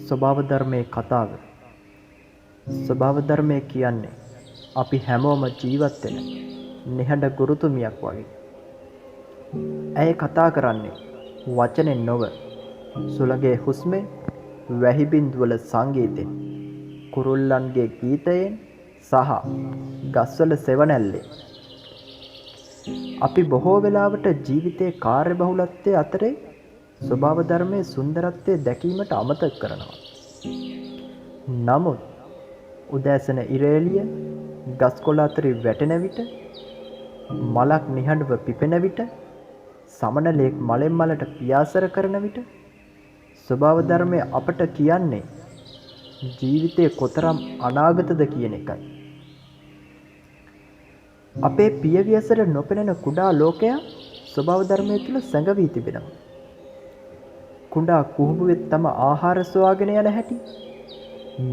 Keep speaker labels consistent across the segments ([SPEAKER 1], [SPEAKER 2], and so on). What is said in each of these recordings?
[SPEAKER 1] ස්වභාව ධර්මයේ කතාව. ස්වභාව ධර්මය කියන්නේ අපි හැමෝම ජීවත් වෙන නිහඬ ගුරුතුමියක් වගේ. ඇය කතා කරන්නේ වචනෙන් නොව සුළඟේ හුස්මෙන්, වැහි බින්දුවල සංගීතෙන්, කුරුල්ලන්ගේ ගීතයෙන් සහ ගස්වල සෙවණැල්ලෙන්. අපි බොහෝ වෙලාවට ජීවිතයේ කාර්යබහුලත්වය අතරේ ස්වභාව ධර්මයේ සුන්දරත්වය දැකීමට අමතක කරනවා. නමුත් උදෑසන ඉර එළිය ගස්කොළ අතරින් වැටෙන විට, මලක් නිහඬව පිපෙන විට, සමනලෙක් මලෙන් මලට පියාසර කරන විට ස්වභාව ධර්මය අපට කියන්නේ ජීවිතය කොතරම් අනාගතද කියන එකයි. අපේ පියවි ඇසට නොපෙනෙන කුඩා ලෝකයක් ස්වභාව ධර්මය තුළ සැඟවී තිබෙනවා. කුඩා කුහුඹුවෙක් තම ආහාර සොයාගෙන යන හැටි,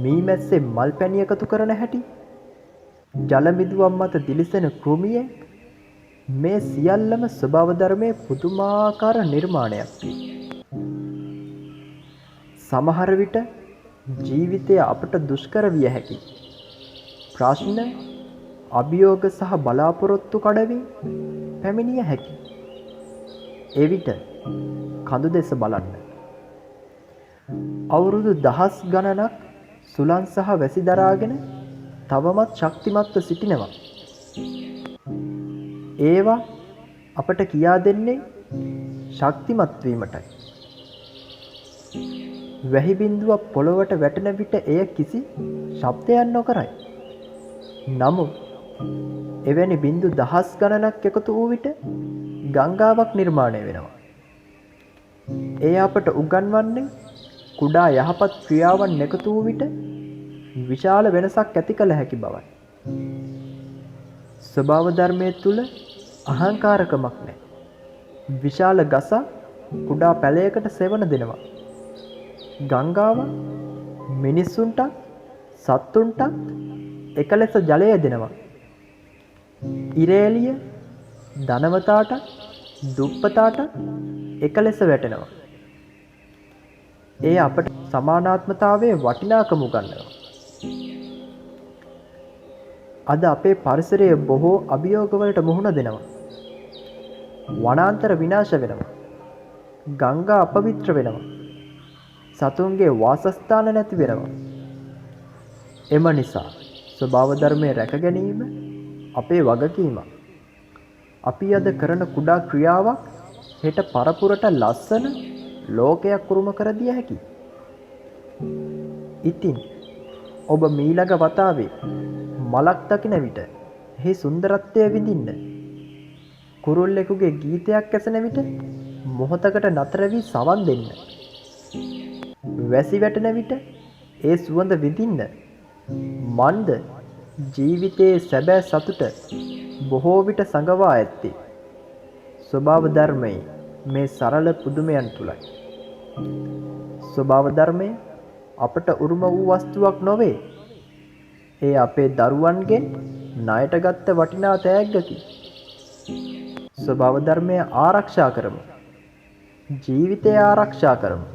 [SPEAKER 1] මීමැස්සේ මල් පැණි එකතු කරන හැටි, ජල මිදුවම් මත දිලිසෙන කෘමියෙක්, මේ සියල්ලම ස්වභාව ධර්මයේ පුදුමාකාර නිර්මාණයක්. සමහර විට ජීවිතය අපට දුෂ්කර විය හැකි. ප්‍රශ්න, අභියෝග සහ බලාපොරොත්තු කඩවි පැමිණිය හැකි. එවිට කඳු දෙස බලන්න. අවුරුදු දහස් ගණනක් සුළං සහ වැසි දරාගෙන තවමත් ශක්තිමත්ව සිටිනවා. ඒවා අපට කියා දෙන්නේ ශක්තිමත් වීමටයි. වැහි බින්දුවක් පොළොවට වැටෙන විට එය කිසි ශබ්දයක් නොකරයි. නමුත් එවැනි බින්දු දහස් ගණනක් එකතු වූ විට ගංගාවක් නිර්මාණය වෙනවා. එය අපට උගන්වන්නේ කුඩා යහපත් ක්‍රියාවන් එකතු වූ විට විශාල වෙනසක් ඇති කළ හැකි බවයි. ස්වභාව ධර්මයේ තුල අහංකාරකමක් නැහැ. විශාල ගස කුඩා පැලයකට සෙවණ දෙනවා. ගංගාව මිනිසුන්ට සත්තුන්ට එකලෙස ජලය දෙනවා. ඉර එළිය ධනවතාට දුප්පතාට එකලෙස වැටෙනවා. ඒ අපට සමානාත්මතාවයේ වටිනාකම උගන්වනවා. අද අපේ පරිසරය බොහෝ අභියෝගවලට මුහුණ දෙනවා. වනාන්තර විනාශ වෙනවා. ගංගා අපවිත්‍ර වෙනවා. සතුන්ගේ වාසස්ථාන නැති වෙනවා. එම නිසා ස්වභාව ධර්මයේ රැක ගැනීම අපේ වගකීමක්. අපි අද කරන කුඩා ක්‍රියාවක් හෙට පරපුරට ලස්සන ලෝකයක් උරුම කර දිය හැකියි. ඉතින් ඔබ මීළඟ වතාවේ මලක් දකින විට එහි සුන්දරත්වය විඳින්න. කුරුල්ලෙකුගේ ගීතයක් ඇසෙන විට මොහොතකට නතර වී සවන් දෙන්න. වැසි වැටෙන විට ඒ සුවඳ විඳින්න. මන්ද ජීවිතයේ සැබෑ සතුට බොහෝ විට සඟවා ඇත්තේ ස්වභාව ධර්මයේ මේ සරල පුදුමයන් තුලයි. ස්වභාව ධර්මය අපට උරුම වූ වස්තුවක් නොවේ. ඒ අපේ දරුවන්ගෙන් ණයට ගත්ත වටිනා තෑග්ගකි. ස්වභාව ධර්මය ආරක්ෂා කරමු. ජීවිතය ආරක්ෂා කරමු.